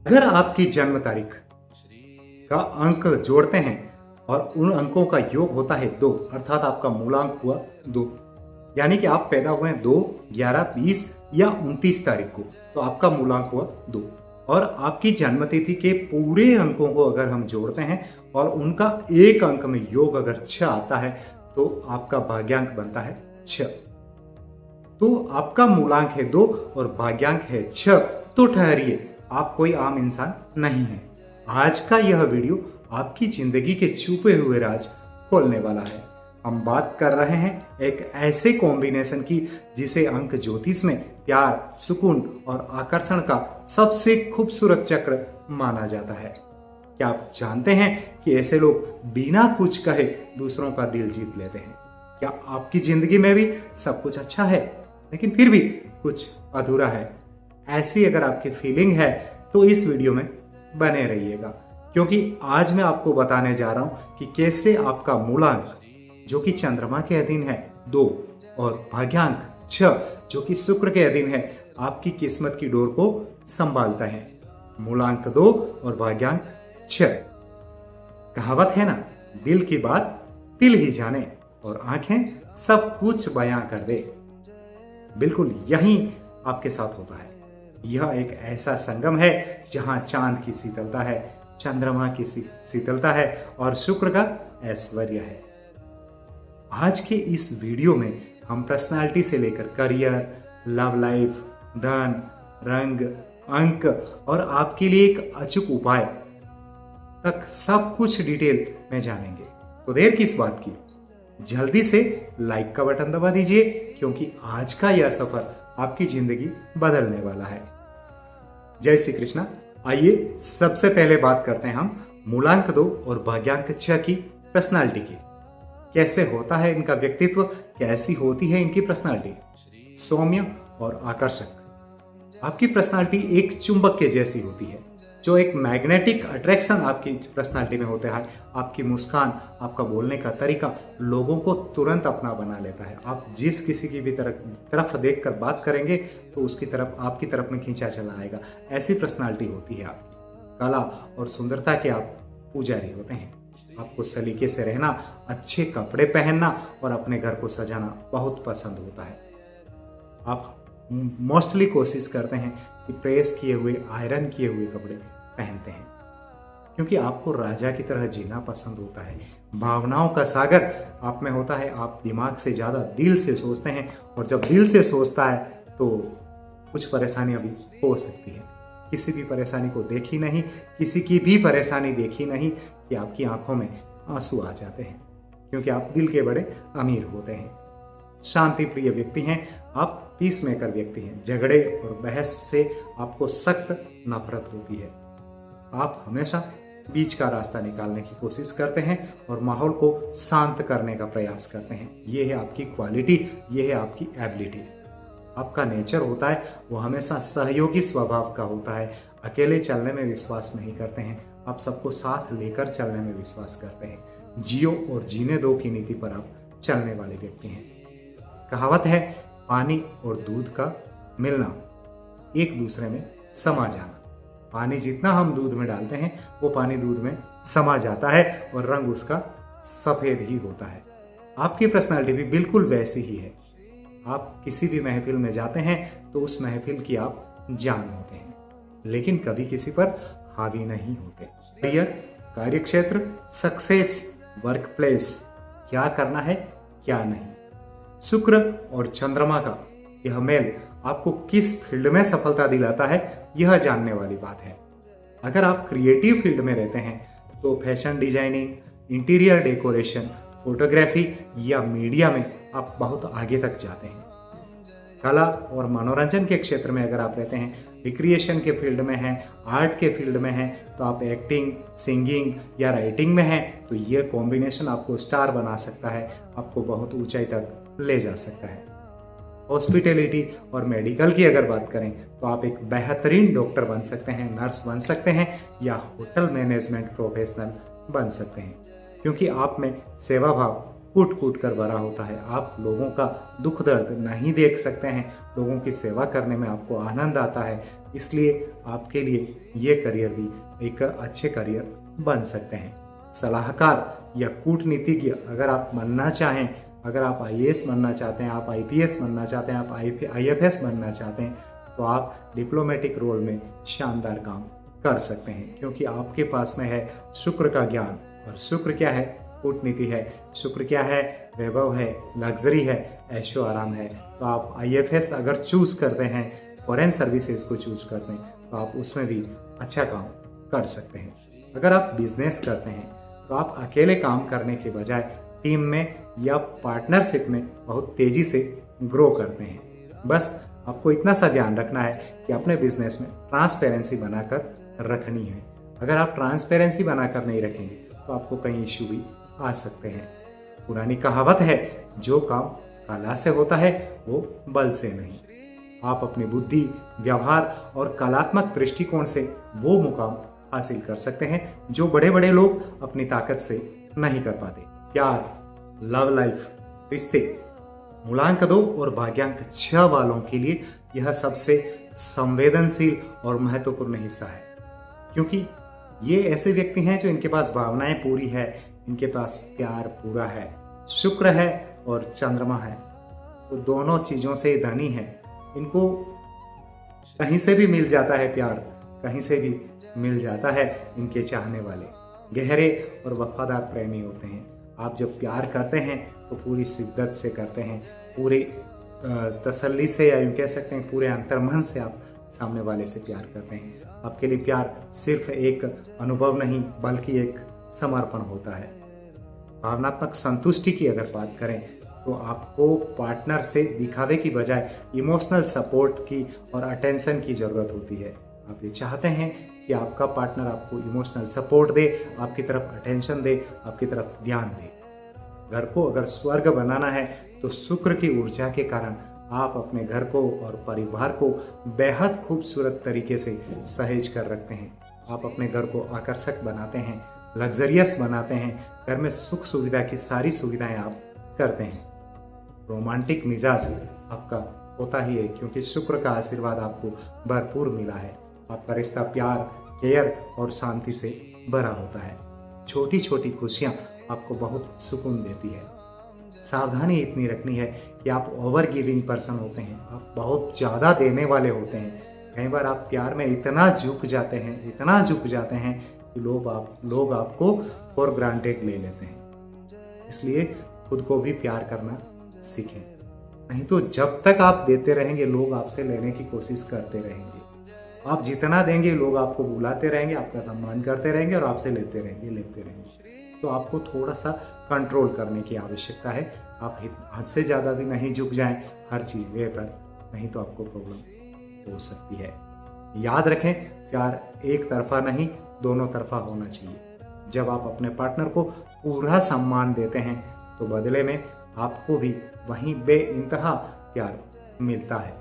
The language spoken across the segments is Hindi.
अगर आपकी जन्म तारीख का अंक जोड़ते हैं और उन अंकों का योग होता है 2, अर्थात आपका मूलांक हुआ 2, यानी कि आप पैदा हुए हैं 2, 11, 20 या 29 तारीख को, तो आपका मूलांक हुआ 2। और आपकी जन्मतिथि के पूरे अंकों को अगर हम जोड़ते हैं और उनका एक अंक में योग अगर 6 आता है तो आपका भाग्यांक बनता है 6। तो आपका मूलांक है 2 और भाग्यांक है 6, तो ठहरिए, आप कोई आम इंसान नहीं है। आज का यह वीडियो आपकी जिंदगी के छुपे हुए राज खोलने वाला है। हम बात कर रहे हैं एक ऐसे कॉम्बिनेशन की जिसे अंक ज्योतिष में प्यार, सुकून और आकर्षण का सबसे खूबसूरत चक्र माना जाता है। क्या आप जानते हैं कि ऐसे लोग बिना कुछ कहे दूसरों का दिल जीत लेते हैं? क्या आपकी जिंदगी में भी सब कुछ अच्छा है लेकिन फिर भी कुछ अधूरा है? ऐसी अगर आपकी फीलिंग है तो इस वीडियो में बने रहिएगा, क्योंकि आज मैं आपको बताने जा रहा हूं कि कैसे आपका मूलांक जो कि चंद्रमा के अधीन है 2 और भाग्यांक 6 जो कि शुक्र के अधीन है आपकी किस्मत की डोर को संभालता है। मूलांक 2 और भाग्यांक 6। कहावत है ना, दिल की बात दिल ही जाने और आंखें सब कुछ बयां कर दे। बिल्कुल यही आपके साथ होता है। यह एक ऐसा संगम है जहां चांद की शीतलता है, चंद्रमा की शीतलता है और शुक्र का ऐश्वर्य है। आज के इस वीडियो में हम पर्सनालिटी से लेकर करियर, लव लाइफ, धन, रंग, अंक और आपके लिए एक अचूक उपाय तक सब कुछ डिटेल में जानेंगे। तो देर किस बात की, जल्दी से लाइक का बटन दबा दीजिए, क्योंकि आज का यह सफर आपकी जिंदगी बदलने वाला है। जय श्री कृष्णा। आइए सबसे पहले बात करते हैं हम मूलांक 2 और भाग्यांक 6 की पर्सनालिटी की। कैसे होता है इनका व्यक्तित्व, कैसी होती है इनकी पर्सनालिटी। सौम्य और आकर्षक। आपकी पर्सनालिटी एक चुंबक के जैसी होती है, जो एक मैग्नेटिक अट्रैक्शन आपकी पर्सनालिटी में होता है। आपकी मुस्कान, आपका बोलने का तरीका लोगों को तुरंत अपना बना लेता है। आप जिस किसी की भी तरफ देखकर बात करेंगे तो उसकी तरफ, आपकी तरफ में खींचा चला आएगा। ऐसी पर्सनालिटी होती है आपकी। कला और सुंदरता के आप पुजारी होते हैं। आपको सलीके से रहना, अच्छे कपड़े पहनना और अपने घर को सजाना बहुत पसंद होता है। आप मोस्टली कोशिश करते हैं कि प्रेस किए हुए, आयरन किए हुए कपड़े पहनते हैं, क्योंकि आपको राजा की तरह जीना पसंद होता है। भावनाओं का सागर आप में होता है। आप दिमाग से ज्यादा दिल से सोचते हैं, और जब दिल से सोचता है तो कुछ परेशानियां भी हो सकती है। किसी भी परेशानी को देखी नहीं, किसी की भी परेशानी देखी नहीं कि आपकी आंखों में आंसू आ जाते हैं, क्योंकि आप दिल के बड़े अमीर होते हैं। शांति प्रिय व्यक्ति हैं आप, पीस मेकर व्यक्ति हैं। झगड़े और बहस से आपको सख्त नफरत होती है। आप हमेशा बीच का रास्ता निकालने की कोशिश करते हैं और माहौल को शांत करने का प्रयास करते हैं। ये है आपकी क्वालिटी, ये है आपकी एबिलिटी। आपका नेचर होता है वो हमेशा सहयोगी स्वभाव का होता है। अकेले चलने में विश्वास नहीं करते हैं, आप सबको साथ लेकर चलने में विश्वास करते हैं। जियो और जीने दो की नीति पर आप चलने वाले व्यक्ति हैं। कहावत है, पानी और दूध का मिलना, एक दूसरे में समा जाना। पानी जितना हम दूध में डालते हैं वो पानी दूध में समा जाता है और रंग उसका सफेद ही होता है। आपकी पर्सनालिटी भी बिल्कुल वैसी ही है। आप किसी भी महफिल में जाते हैं तो उस महफिल की आप जान होते हैं, लेकिन कभी किसी पर हावी नहीं होते। करियर, कार्यक्षेत्र, सक्सेस, वर्क प्लेस, क्या करना है क्या नहीं। शुक्र और चंद्रमा का यह मेल आपको किस फील्ड में सफलता दिलाता है, यह जानने वाली बात है। अगर आप क्रिएटिव फील्ड में रहते हैं तो fashion designing, interior decoration, photography या मीडिया में आप बहुत आगे तक जाते हैं। कला और मनोरंजन के क्षेत्र में अगर आप रहते हैं, रिक्रिएशन के फील्ड में हैं, आर्ट के फील्ड में हैं, तो आप एक्टिंग, सिंगिंग या राइटिंग में हैं, तो ये कॉम्बिनेशन आपको स्टार बना सकता है, आपको बहुत ऊंचाई तक ले जा सकता है। हॉस्पिटैलिटी और मेडिकल की अगर बात करें तो आप एक बेहतरीन डॉक्टर बन सकते हैं, नर्स बन सकते हैं या होटल मैनेजमेंट प्रोफेशनल बन सकते हैं, क्योंकि आप में सेवा भाव कूट कूट कर भरा होता है। आप लोगों का दुख दर्द नहीं देख सकते हैं, लोगों की सेवा करने में आपको आनंद आता है, इसलिए आपके लिए ये करियर भी एक अच्छे करियर बन सकते हैं। सलाहकार या कूटनीतिज्ञ अगर आप बनना चाहें, अगर आप आईएएस बनना चाहते हैं, आप आईपीएस बनना चाहते हैं, आप आईएफएस बनना चाहते हैं, तो आप डिप्लोमेटिक रोल में शानदार काम कर सकते हैं, क्योंकि आपके पास में है शुक्र का ज्ञान। और शुक्र क्या है? कूटनीति है। शुक्र क्या है? वैभव है, लग्जरी है, ऐशो आराम है। तो आप आईएफएस अगर चूज करते हैं, फॉरेन सर्विसेज को चूज करते हैं, तो आप उसमें भी अच्छा काम कर सकते हैं। अगर आप बिजनेस करते हैं तो आप अकेले काम करने के बजाय टीम में या पार्टनरशिप में बहुत तेजी से ग्रो करते हैं। बस आपको इतना सा ध्यान रखना है कि अपने बिजनेस में ट्रांसपेरेंसी बनाकर रखनी है। अगर आप ट्रांसपेरेंसी बनाकर नहीं रखेंगे तो आपको कई इश्यू भी आ सकते हैं। पुरानी कहावत है, जो काम कला से होता है वो बल से नहीं। आप अपनी बुद्धि, व्यवहार और कलात्मक दृष्टिकोण से वो मुकाम हासिल कर सकते हैं जो बड़े बड़े लोग अपनी ताकत से नहीं कर पाते। प्यार, लव लाइफ, रिश्ते, मूलांक 2 और भाग्यांक 6 वालों के लिए यह सबसे संवेदनशील और महत्वपूर्ण हिस्सा है, क्योंकि ये ऐसे व्यक्ति हैं जो इनके पास भावनाएं पूरी है, इनके पास प्यार पूरा है। शुक्र है और चंद्रमा है, तो दोनों चीजों से धनी है। इनको कहीं से भी मिल जाता है प्यार, कहीं से भी मिल जाता है इनके चाहने वाले। गहरे और वफादार प्रेमी होते हैं। आप जब प्यार करते हैं तो पूरी शिद्दत से करते हैं, पूरे तसल्ली से, या यूँ कह सकते हैं पूरे अंतर्मन से आप सामने वाले से प्यार करते हैं। आपके लिए प्यार सिर्फ एक अनुभव नहीं बल्कि एक समर्पण होता है। भावनात्मक संतुष्टि की अगर बात करें तो आपको पार्टनर से दिखावे की बजाय इमोशनल सपोर्ट की और अटेंशन की ज़रूरत होती है। आप ये चाहते हैं कि आपका पार्टनर आपको इमोशनल सपोर्ट दे, आपकी तरफ अटेंशन दे, आपकी तरफ ध्यान दे। घर को अगर स्वर्ग बनाना है तो शुक्र की ऊर्जा के कारण आप अपने घर को और परिवार को बेहद खूबसूरत तरीके से सहेज कर रखते हैं। आप अपने घर को आकर्षक बनाते हैं, लग्जरियस बनाते हैं। घर में सुख सुविधा की सारी सुविधाएं आप करते हैं। रोमांटिक मिजाज आपका होता ही है, क्योंकि शुक्र का आशीर्वाद आपको भरपूर मिला है। आपका रिश्ता प्यार, केयर और शांति से भरा होता है। छोटी छोटी खुशियां आपको बहुत सुकून देती है। सावधानी इतनी रखनी है कि आप ओवर गिविंग पर्सन होते हैं, आप बहुत ज़्यादा देने वाले होते हैं। कई बार आप प्यार में इतना झुक जाते हैं, इतना झुक जाते हैं कि लोग आपको फॉर ग्रांटेड ले लेते हैं। इसलिए खुद को भी प्यार करना सीखें, नहीं तो जब तक आप देते रहेंगे लोग आपसे लेने की कोशिश करते रहेंगे। आप जितना देंगे लोग आपको बुलाते रहेंगे, आपका सम्मान करते रहेंगे और आपसे लेते रहेंगे। तो आपको थोड़ा सा कंट्रोल करने की आवश्यकता है। आप हद से ज़्यादा भी नहीं झुक जाएं हर चीज़ पर, नहीं तो आपको प्रॉब्लम हो सकती है। याद रखें, प्यार एक तरफा नहीं दोनों तरफा होना चाहिए। जब आप अपने पार्टनर को पूरा सम्मान देते हैं तो बदले में आपको भी वहीं बेइंतहा प्यार मिलता है।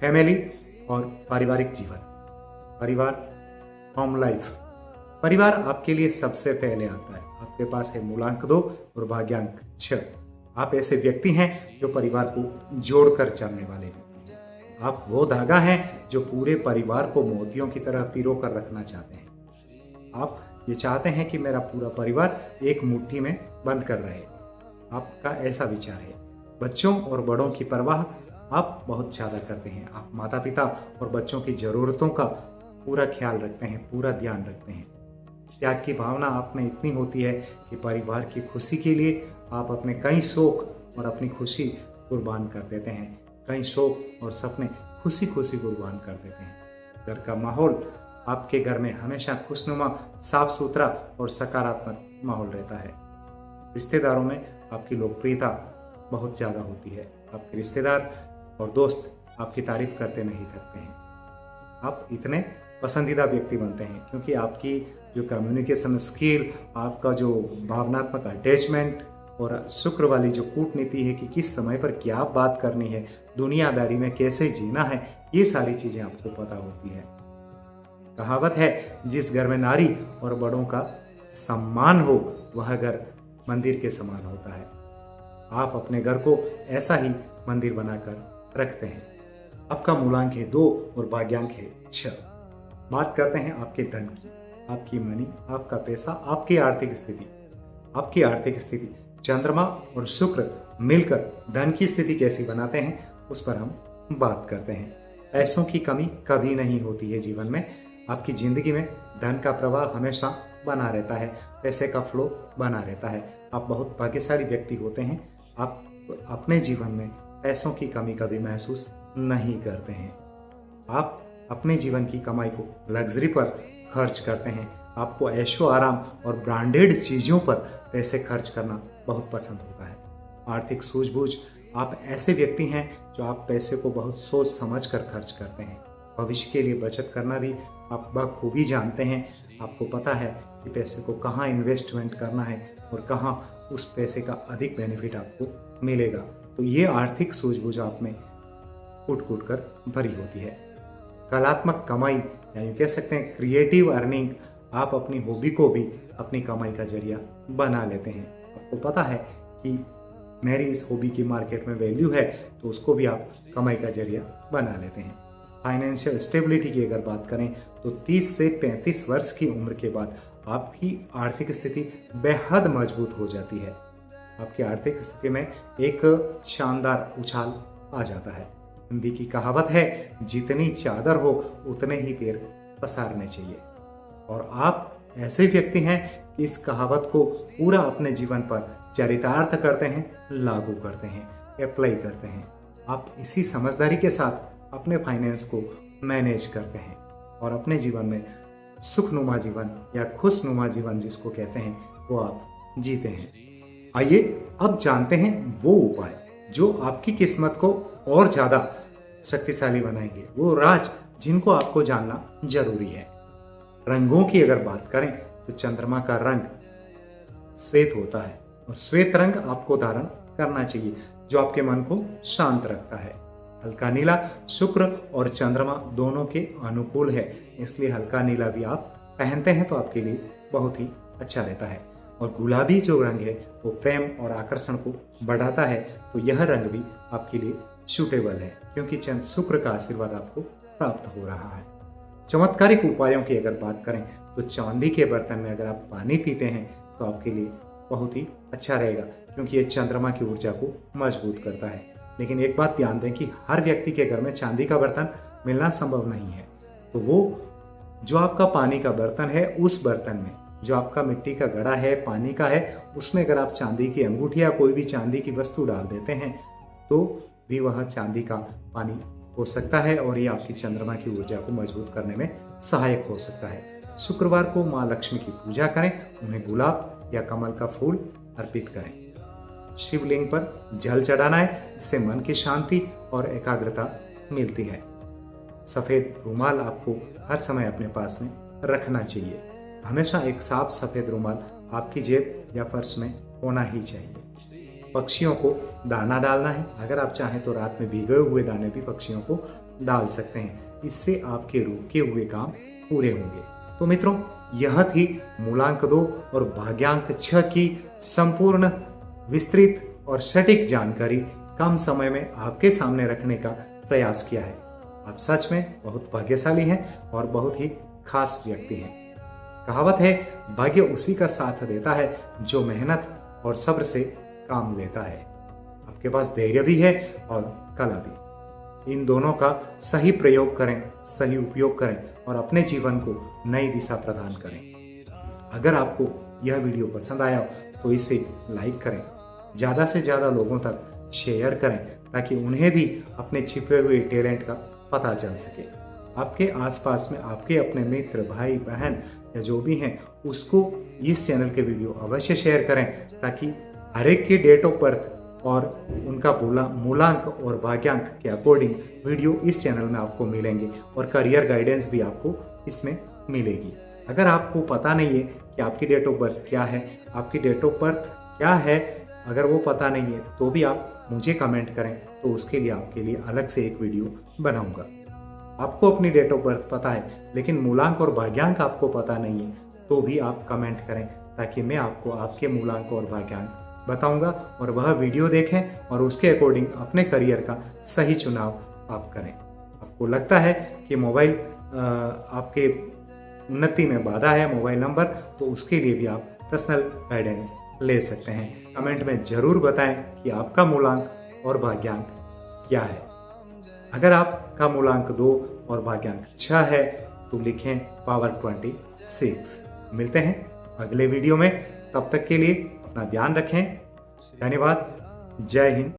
फैमिली और पारिवारिक जीवन, परिवार, होम लाइफ। परिवार आपके लिए सबसे पहले आता है। आपके पास है मूलांक 2 और भाग्यांक 6। आप ऐसे व्यक्ति हैं जो परिवार को जोड़कर चलने वाले व्यक्ति हैं। आप वो धागा हैं जो पूरे परिवार को मोतियों की तरह पिरो कर रखना चाहते हैं। आप ये चाहते हैं कि मेरा पूरा परिवार एक मुट्ठी में बंद कर रहे। आपका ऐसा विचार है। बच्चों और बड़ों की परवाह आप बहुत ज़्यादा करते हैं। आप माता पिता और बच्चों की ज़रूरतों का पूरा ख्याल रखते हैं, पूरा ध्यान रखते हैं। त्याग की भावना आप में इतनी होती है कि परिवार की खुशी के लिए आप अपने कई शौक और अपनी खुशी कुर्बान कर देते हैं। कई शौक और सपने खुशी खुशी कुर्बान कर देते हैं। घर का माहौल आपके घर में हमेशा खुशनुमा, साफ सुथरा और सकारात्मक माहौल रहता है। रिश्तेदारों में आपकी लोकप्रियता बहुत ज़्यादा होती है। आपके रिश्तेदार और दोस्त आपकी तारीफ करते नहीं करते हैं। आप इतने पसंदीदा व्यक्ति बनते हैं क्योंकि आपकी जो कम्युनिकेशन स्किल, आपका जो भावनात्मक अटैचमेंट और शुक्र वाली जो कूटनीति है कि किस समय पर क्या बात करनी है, दुनियादारी में कैसे जीना है, ये सारी चीज़ें आपको पता होती है। कहावत है, जिस घर में नारी और बड़ों का सम्मान हो वह घर मंदिर के समान होता है। आप अपने घर को ऐसा ही मंदिर बनाकर रखते हैं। आपका मूलांक है 2 और भाग्यांक है 6। बात करते हैं आपके धन की, आपकी मनी, आपका पैसा, आपकी आर्थिक स्थिति। आपकी आर्थिक स्थिति चंद्रमा और शुक्र मिलकर धन की स्थिति कैसी बनाते हैं उस पर हम बात करते हैं। पैसों की कमी कभी नहीं होती है जीवन में। आपकी जिंदगी में धन का प्रवाह हमेशा बना रहता है, पैसे का फ्लो बना रहता है। आप बहुत भाग्यशाली व्यक्ति होते हैं। आप अपने जीवन में पैसों की कमी कभी महसूस नहीं करते हैं। आप अपने जीवन की कमाई को लग्जरी पर खर्च करते हैं। आपको ऐशो आराम और ब्रांडेड चीज़ों पर पैसे खर्च करना बहुत पसंद होता है। आर्थिक सूझबूझ, आप ऐसे व्यक्ति हैं जो आप पैसे को बहुत सोच समझ कर खर्च करते हैं। भविष्य के लिए बचत करना भी आप बखूबी जानते हैं। आपको पता है कि पैसे को कहाँ इन्वेस्टमेंट करना है और कहाँ उस पैसे का अधिक बेनिफिट आपको मिलेगा। तो ये आर्थिक सूझबूझ आप में कूट कूट कर भरी होती है। कलात्मक कमाई यानी कह सकते हैं क्रिएटिव अर्निंग, आप अपनी हॉबी को भी अपनी कमाई का जरिया बना लेते हैं। आपको पता है कि मेरी इस हॉबी की मार्केट में वैल्यू है, तो उसको भी आप कमाई का जरिया बना लेते हैं। फाइनेंशियल स्टेबिलिटी की अगर बात करें तो 30 से 35 वर्ष की उम्र के बाद आपकी आर्थिक स्थिति बेहद मजबूत हो जाती है। आपकी आर्थिक स्थिति में एक शानदार उछाल आ जाता है। हिंदी की कहावत है, जितनी चादर हो उतने ही पैर पसारने चाहिए। और आप ऐसे व्यक्ति हैं कि इस कहावत को पूरा अपने जीवन पर चरितार्थ करते हैं, लागू करते हैं, अप्लाई करते हैं। आप इसी समझदारी के साथ अपने फाइनेंस को मैनेज करते हैं और अपने जीवन में सुखनुमा जीवन या खुशनुमा जीवन जिसको कहते हैं वो आप जीते हैं। आइए अब जानते हैं वो उपाय जो आपकी किस्मत को और ज़्यादा शक्तिशाली बनाएंगे, वो राज जिनको आपको जानना जरूरी है। रंगों की अगर बात करें तो चंद्रमा का रंग श्वेत होता है और श्वेत रंग आपको धारण करना चाहिए जो आपके मन को शांत रखता है। हल्का नीला शुक्र और चंद्रमा दोनों के अनुकूल है, इसलिए हल्का नीला भी आप पहनते हैं तो आपके लिए बहुत ही अच्छा रहता है। और गुलाबी जो रंग है वो प्रेम और आकर्षण को बढ़ाता है, तो यह रंग भी आपके लिए सूटेबल है क्योंकि शुक्र का आशीर्वाद आपको प्राप्त हो रहा है। चमत्कारिक उपायों की अगर बात करें तो चांदी के बर्तन में अगर आप पानी पीते हैं तो आपके लिए बहुत ही अच्छा रहेगा क्योंकि ये चंद्रमा की ऊर्जा को मजबूत करता है। लेकिन एक बात ध्यान दें कि हर व्यक्ति के घर में चांदी का बर्तन मिलना संभव नहीं है, तो वो जो आपका पानी का बर्तन है उस बर्तन में जो आपका मिट्टी का घड़ा है, पानी का है, उसमें अगर आप चांदी की अंगूठी या कोई भी चांदी की वस्तु डाल देते हैं तो भी वह चांदी का पानी हो सकता है और ये आपकी चंद्रमा की ऊर्जा को मजबूत करने में सहायक हो सकता है। शुक्रवार को माँ लक्ष्मी की पूजा करें, उन्हें गुलाब या कमल का फूल अर्पित करें। शिवलिंग पर जल चढ़ाना है, इससे मन की शांति और एकाग्रता मिलती है। सफेद रुमाल आपको हर समय अपने पास में रखना चाहिए। हमेशा एक साफ सफेद रुमाल आपकी जेब या पर्स में होना ही चाहिए। पक्षियों को दाना डालना है, अगर आप चाहें तो रात में भीगे हुए दाने भी पक्षियों को डाल सकते हैं, इससे आपके रुके हुए काम पूरे होंगे। तो मित्रों, यह थी मूलांक 2 और भाग्यांक 6 की संपूर्ण विस्तृत और सटीक जानकारी कम समय में आपके सामने रखने का प्रयास किया है। आप सच में बहुत भाग्यशाली हैं और बहुत ही खास व्यक्ति हैं। कहावत है, भाग्य उसी का साथ देता है जो मेहनत और सब्र से काम लेता है। आपके पास धैर्य भी है और कला भी। इन दोनों का सही प्रयोग करें, सही उपयोग करें और अपने जीवन को नई दिशा प्रदान करें। अगर आपको यह वीडियो पसंद आया तो इसे लाइक करें, ज़्यादा से ज़्यादा लोगों तक शेयर करें ताकि उन्हें भी अपने छिपे हुए टैलेंट का पता चल सके। आपके आसपास में आपके अपने मित्र, भाई, बहन या जो भी हैं उसको इस चैनल के वीडियो अवश्य शेयर करें ताकि हर एक की डेट ऑफ बर्थ और उनका मूलांक और भाग्यांक के अकॉर्डिंग वीडियो इस चैनल में आपको मिलेंगे और करियर गाइडेंस भी आपको इसमें मिलेगी। अगर आपको पता नहीं है कि आपकी डेट ऑफ बर्थ क्या है, आपकी डेट ऑफ बर्थ क्या है, अगर वो पता नहीं है तो भी आप मुझे कमेंट करें, तो उसके लिए आपके लिए अलग से एक वीडियो बनाऊंगा। आपको अपनी डेट ऑफ बर्थ पता है लेकिन मूलांक और भाग्यांक आपको पता नहीं है तो भी आप कमेंट करें ताकि मैं आपको आपके मूलांक और भाग्यांक बताऊंगा और वह वीडियो देखें और उसके अकॉर्डिंग अपने करियर का सही चुनाव आप करें। आपको लगता है कि मोबाइल आपके उन्नति में बाधा है मोबाइल नंबर, तो उसके लिए भी आप पर्सनल गाइडेंस ले सकते हैं। कमेंट में ज़रूर बताएं कि आपका मूलांक और भाग्यांक क्या है। अगर आपका मूलांक 2 और भाग्यांक 6 है तो लिखें पावर 26। मिलते हैं अगले वीडियो में, तब तक के लिए अपना ध्यान रखें। धन्यवाद। जय हिंद।